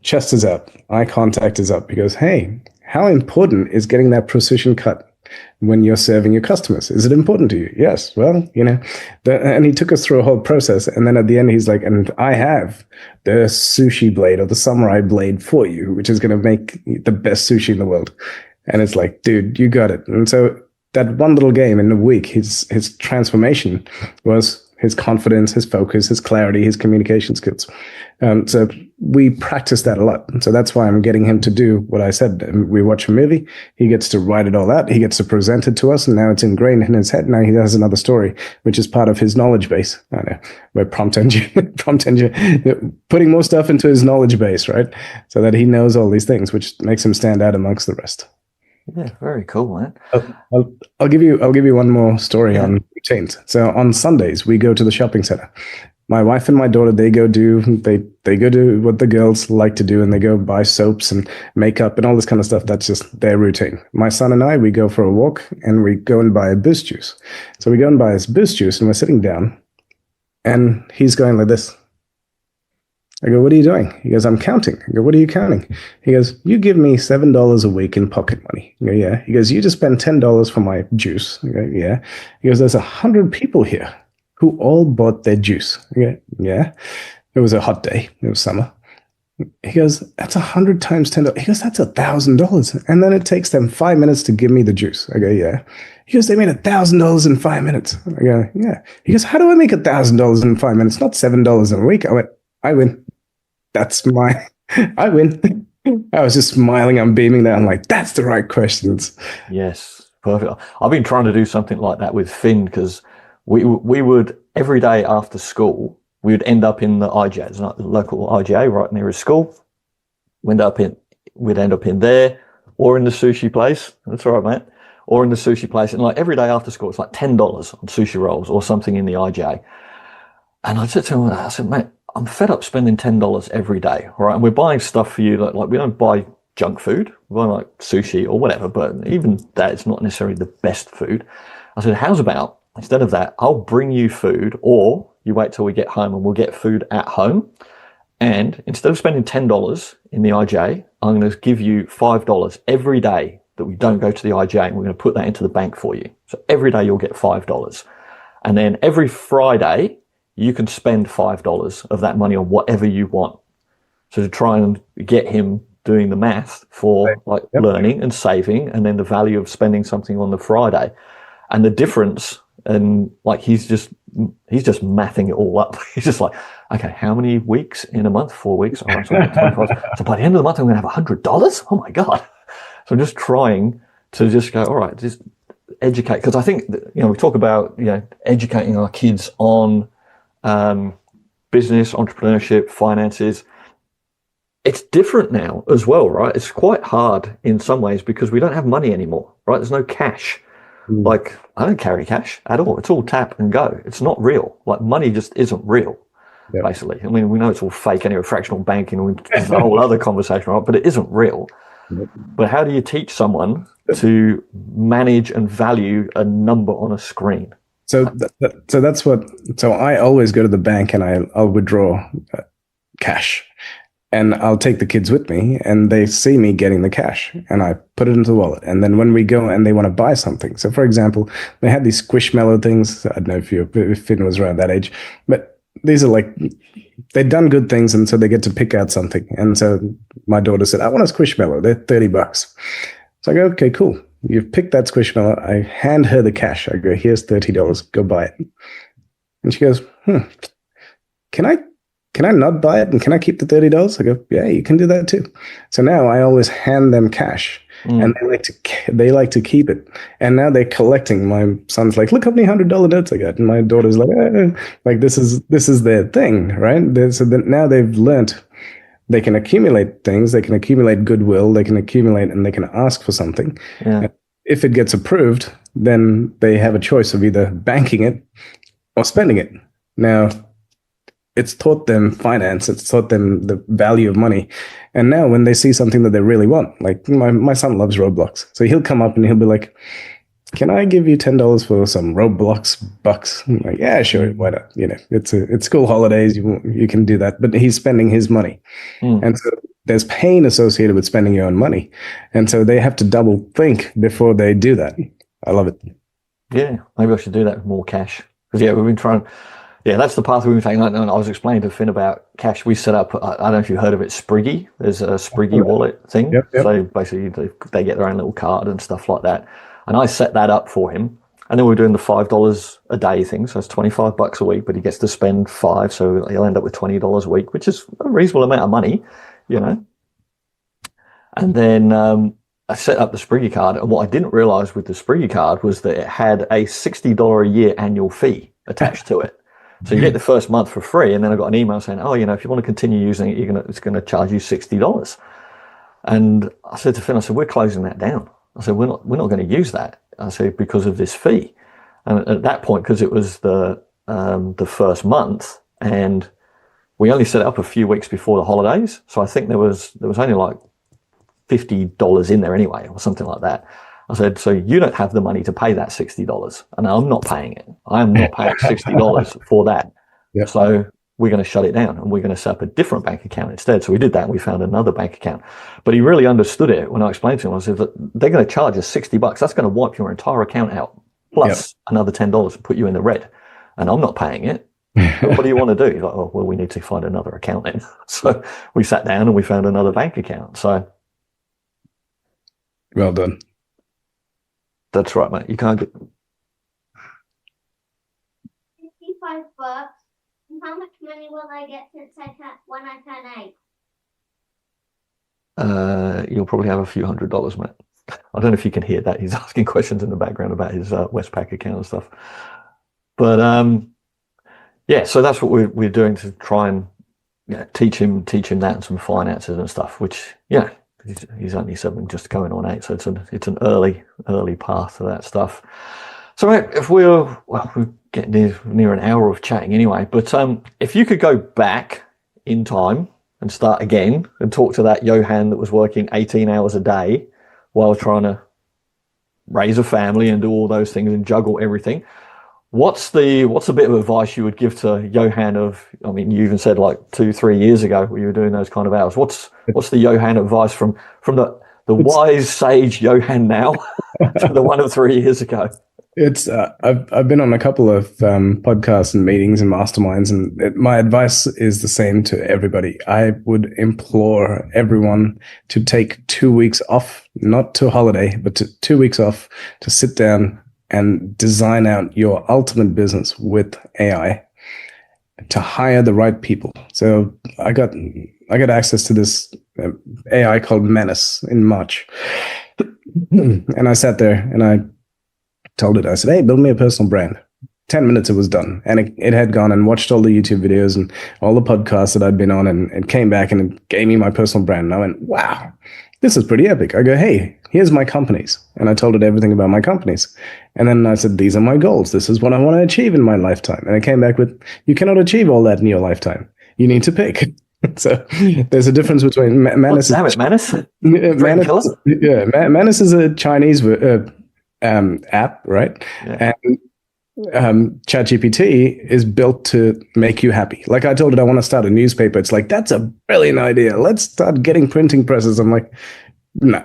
Chest is up. Eye contact is up. He goes, hey, how important is getting that precision cut when you're serving your customers? Is it important to you? Yes. Well, and he took us through a whole process. And then at the end, he's like, and I have the sushi blade or the samurai blade for you, which is going to make the best sushi in the world. And it's like, dude, you got it. And so that one little game in a week, his transformation was his confidence, his focus, his clarity, his communication skills. So we practice that a lot. So that's why I'm getting him to do what I said. We watch a movie. He gets to write it all out. He gets to present it to us. And now it's ingrained in his head. Now he has another story, which is part of his knowledge base. I know. We're prompt engine, putting more stuff into his knowledge base, right? So that he knows all these things, which makes him stand out amongst the rest. Yeah, very cool, man. I'll give you one more story on routines. So on Sundays we go to the shopping center. My wife and my daughter, they go do what the girls like to do, and they go buy soaps and makeup and all this kind of stuff. That's just their routine. My son and I, we go for a walk and we go and buy a Boost juice. So we go and buy his Boost juice and we're sitting down and he's going like this. I go, what are you doing? He goes, I'm counting. I go, what are you counting? He goes, you give me $7 a week in pocket money. I go, yeah. He goes, you just spend $10 for my juice. I go, yeah. He goes, there's 100 people here who all bought their juice. I go, yeah. It was a hot day. It was summer. He goes, that's 100 times $10. He goes, that's $1,000. And then it takes them 5 minutes to give me the juice. I go, yeah. He goes, they made $1,000 in 5 minutes. I go, yeah. He goes, how do I make $1,000 in 5 minutes? Not $7 a week. I went, I win. I win. I was just smiling. I'm beaming there. I'm like, that's the right questions. Yes, perfect. I've been trying to do something like that with Finn because we would, every day after school, we would end up in the IGA, it's not the local IGA right near his school. We'd end up in there or in the sushi place. That's all right, mate. Or in the sushi place. And like every day after school, it's like $10 on sushi rolls or something in the IGA. And I said to him, I said, mate, I'm fed up spending $10 every day, all right? And we're buying stuff for you, like we don't buy junk food. We buy like sushi or whatever, but even that is not necessarily the best food. I said, how's about, instead of that, I'll bring you food, or you wait till we get home and we'll get food at home. And instead of spending $10 in the IJ, I'm going to give you $5 every day that we don't go to the IJ, and we're going to put that into the bank for you. So every day you'll get $5. And then every Friday, you can spend $5 of that money on whatever you want. So to try and get him doing the math for learning and saving, and then the value of spending something on the Friday, and the difference. And like he's just mathing it all up. He's just like, okay, how many weeks in a month? 4 weeks. All right, so, so by the end of the month, I'm going to have $100. Oh my god! So I'm just trying to just go, all right, just educate, because I think we talk about educating our kids on business, entrepreneurship, finances. It's different now as well, right? It's quite hard in some ways because we don't have money anymore, right? There's no cash. Like, I don't carry cash at all. It's all tap and go. It's not real. Like, money just isn't real, basically. I mean, we know it's all fake anyway, fractional banking, it's a whole other conversation, right? But it isn't real. But how do you teach someone to manage and value a number on a screen? So that's what. So I always go to the bank and I'll withdraw cash. And I'll take the kids with me, and they see me getting the cash, and I put it into the wallet. And then when we go and they want to buy something, so for example, they had these Squishmallow things. I don't know if Finn was around that age, but these are like, they've done good things, and so they get to pick out something. And so my daughter said, I want a Squishmallow. They're $30. So I go, okay, cool. You've picked that Squishmallow. I hand her the cash. I go, here's $30. Go buy it. And she goes, can I not buy it, and can I keep the $30? I go, yeah, you can do that too. So now I always hand them cash, and they like to keep it. And now they're collecting. My son's like, look how many $100 notes I got, and my daughter's like this is their thing, right? So now they've learned they can accumulate things, they can accumulate goodwill, they can accumulate, and they can ask for something. Yeah. If it gets approved, then they have a choice of either banking it or spending it. Now, it's taught them finance. It's taught them the value of money. And now when they see something that they really want, like my son loves Roblox. So he'll come up and he'll be like, can I give you $10 for some Roblox bucks? I'm like, yeah, sure. Why not? It's school holidays. You can do that. But he's spending his money. And so there's pain associated with spending your own money. And so they have to double think before they do that. I love it. Yeah, maybe I should do that with more cash. Because, we've been trying... Yeah, that's the path we've been taking. I was explaining to Finn about cash. We set up, I don't know if you've heard of it, Spriggy. There's a Spriggy wallet thing. Yep. So basically they get their own little card and stuff like that. And I set that up for him. And then we're doing the $5 a day thing. So it's $25 a week, but he gets to spend $5. So he'll end up with $20 a week, which is a reasonable amount of money, And then I set up the Spriggy card. And what I didn't realize with the Spriggy card was that it had a $60 a year annual fee attached to it. So you get the first month for free, and then I got an email saying, if you want to continue using it, it's going to charge you $60. And I said to Finn, we're closing that down. I said, we're not going to use that. I said, because of this fee. And at that point, because it was the first month, and we only set it up a few weeks before the holidays, so I think there was only like $50 in there anyway, or something like that. I said, so you don't have the money to pay that $60, and I'm not paying it. I am not paying $60 for that. Yep. So we're going to shut it down, and we're going to set up a different bank account instead. So we did that, and we found another bank account. But he really understood it when I explained to him. I said, they're going to charge us $60. That's going to wipe your entire account out, plus another $10 and put you in the red. And I'm not paying it. What do you want to do? He's like, well, we need to find another account then. So we sat down and we found another bank account. So well done. That's right, mate. You can't get $55. And how much money will I get when I turn 8? You'll probably have a few $100s, mate. I don't know if you can hear that. He's asking questions in the background about his Westpac account and stuff. But so that's what we're doing to try and teach him that and some finances and stuff. Which he's only 7, just going on 8, so it's an early path to that stuff. So mate, if we're getting near an hour of chatting anyway, but if you could go back in time and start again and talk to that Johan that was working 18 hours a day while trying to raise a family and do all those things and juggle everything, what's the bit of advice you would give to Johan you even said like 2-3 years ago when you were doing those kind of hours? What's the Johan advice from the wise sage Johan now to the one of 3 years ago? It's I've been on a couple of podcasts and meetings and masterminds, and my advice is the same to everybody. I would implore everyone to take 2 weeks off, not to holiday, but 2 weeks off to sit down and design out your ultimate business with AI, to hire the right people. So I got access to this AI called Menace in March, and I sat there and I told it, I said, hey, build me a personal brand. 10 minutes it was done. And it had gone and watched all the YouTube videos and all the podcasts that I'd been on, and it came back and it gave me my personal brand. And I went, wow, this is pretty epic. I go, hey, here's my companies. And I told it everything about my companies. And then I said, these are my goals. This is what I want to achieve in my lifetime. And it came back with, you cannot achieve all that in your lifetime. You need to pick. So there's a difference between Menace. Damn it, Menace. Menace is a Chinese app, right? Yeah. And ChatGPT is built to make you happy. Like I told it, I want to start a newspaper. It's like, that's a brilliant idea. Let's start getting printing presses. I'm like, no.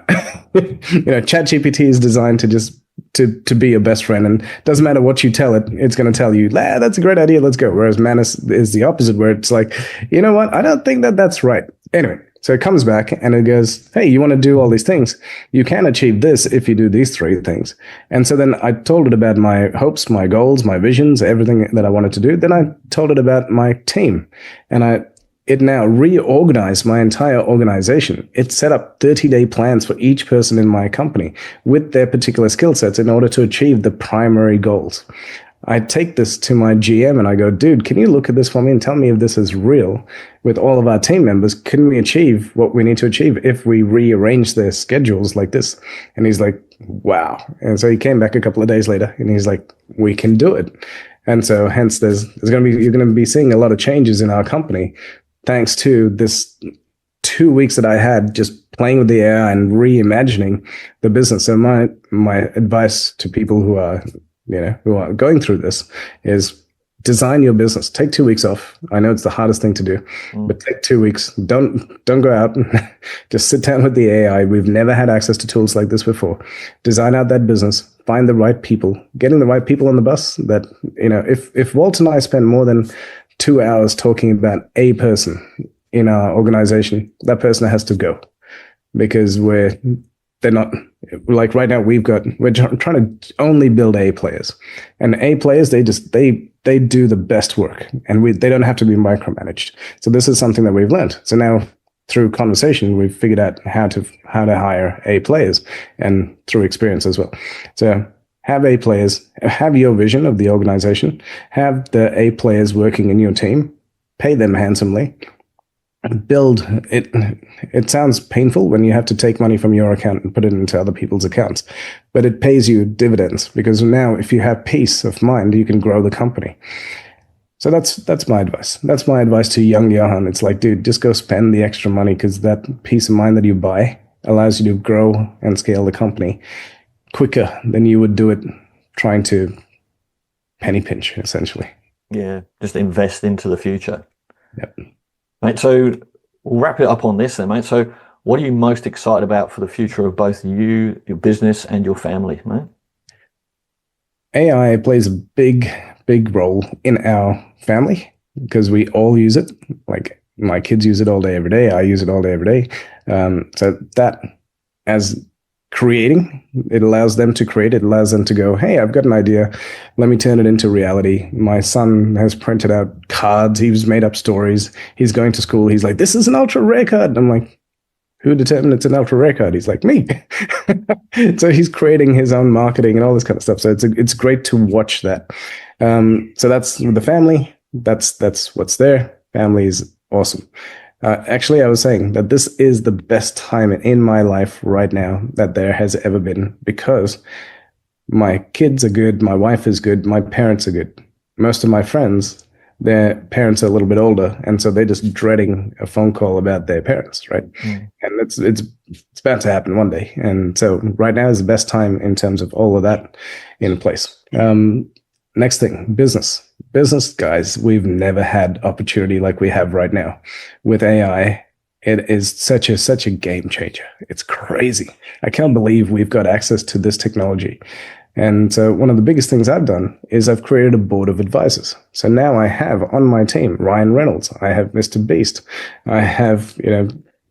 ChatGPT is designed to just to be your best friend, and doesn't matter what you tell it, it's going to tell you, that's a great idea, let's go. Whereas Manus is the opposite, where it's like, you know what, I don't think that's right. Anyway, so it comes back and it goes, hey, you want to do all these things? You can achieve this if you do these 3 things. And so then I told it about my hopes, my goals, my visions, everything that I wanted to do. Then I told it about my team, and it now reorganized my entire organization. It set up 30-day plans for each person in my company with their particular skill sets in order to achieve the primary goals. I take this to my GM and I go, dude, can you look at this for me and tell me if this is real with all of our team members? Can we achieve what we need to achieve if we rearrange their schedules like this? And he's like, wow. And so he came back a couple of days later and he's like, we can do it. And so hence you're going to be seeing a lot of changes in our company, thanks to this 2 weeks that I had just playing with the AI and reimagining the business. So my advice to people who are going through this is design your business. Take 2 weeks off. I know it's the hardest thing to do, but take 2 weeks. Don't go out. Just sit down with the AI. We've never had access to tools like this before. Design out that business. Find the right people. Getting the right people on the bus. That if Walt and I spend more than 2 hours talking about a person in our organization, that person has to go, because they're not, like right now we're trying to only build A players, and A players, they do the best work, and they don't have to be micromanaged. So this is something that we've learned. So now through conversation, we've figured out how to hire A players, and through experience as well. So have A players, have your vision of the organization, have the A players working in your team, pay them handsomely, build it. It sounds painful when you have to take money from your account and put it into other people's accounts, but it pays you dividends, because now if you have peace of mind, you can grow the company. So that's my advice. That's my advice to young Johan. It's like, dude, just go spend the extra money, because that peace of mind that you buy allows you to grow and scale the company quicker than you would do it trying to penny pinch, essentially. Yeah, just invest into the future. Yep. Mate, so we'll wrap it up on this then, mate. So what are you most excited about for the future of both you, your business, and your family, mate? AI plays a big role in our family, because we all use it. Like my kids use it all day, every day. I use it all day, every day. So that, as creating, it allows them to create. It allows them to go, hey, I've got an idea, let me turn it into reality. My son has printed out cards, he's made up stories, he's going to school, he's like, this is an ultra rare card. And I'm like, who determined it's an ultra rare card? He's like, me. So he's creating his own marketing and all this kind of stuff. So it's great to watch that. So that's with the family. That's what's there. Family is awesome. Actually, I was saying that this is the best time in my life right now that there has ever been, because my kids are good, my wife is good, my parents are good. Most of my friends, their parents are a little bit older, and so they're just dreading a phone call about their parents, right? And it's about to happen one day. And so right now is the best time in terms of all of that in place. Next thing, business. Business, guys, we've never had opportunity like we have right now. With AI, it is such a game changer. It's crazy. I can't believe we've got access to this technology. And so one of the biggest things I've done is I've created a board of advisors. So now I have on my team Ryan Reynolds, I have Mr. Beast, I have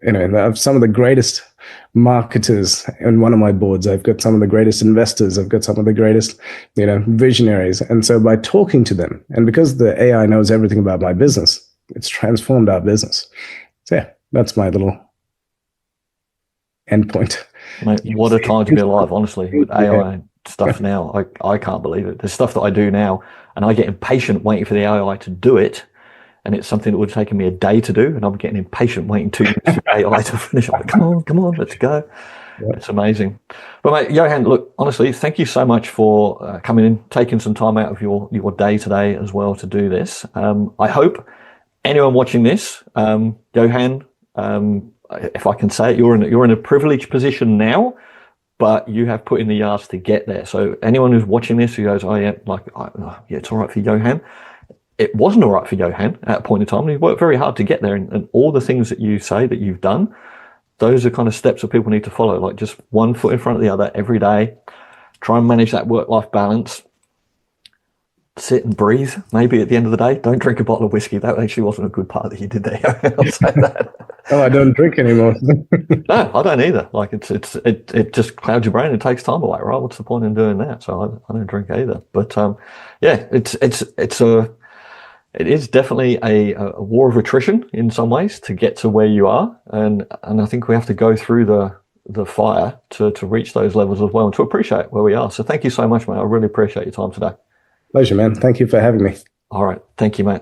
I have some of the greatest marketers in one of my boards. I've got some of the greatest investors. I've got some of the greatest, visionaries. And so by talking to them, and because the AI knows everything about my business, it's transformed our business. So yeah, that's my little endpoint. Mate, what a time to be alive, honestly, with AI stuff now. I can't believe it. There's stuff that I do now, and I get impatient waiting for the AI to do it. And it's something that would have taken me a day to do, and I'm getting impatient waiting 2 minutes for AI to finish. I'm like, come on, let's go. Yep. It's amazing. But mate, Johan, look, honestly, thank you so much for coming in, taking some time out of your day today as well to do this. I hope anyone watching this, Johan, if I can say it, you're in a privileged position now but you have put in the yards to get there. So anyone who's watching this who goes, oh yeah, yeah, it's all right for Johan. It wasn't all right for Johan at a point in time. He worked very hard to get there, and all the things that you say that you've done, those are kind of steps that people need to follow, like just one foot in front of the other every day. Try and manage that work-life balance. Sit and breathe. Maybe at the end of the day, don't drink a bottle of whiskey. That actually wasn't a good part that you did there. I'll say that. Oh, I don't drink anymore. No, I don't either. Like it just clouds your brain and takes time away, right? What's the point in doing that? So I don't drink either. But yeah, it is definitely a war of attrition in some ways to get to where you are, and I think we have to go through the fire to reach those levels as well and to appreciate where we are. So thank you so much, mate. I really appreciate your time today. Pleasure, man. Thank you for having me. All right. Thank you, mate.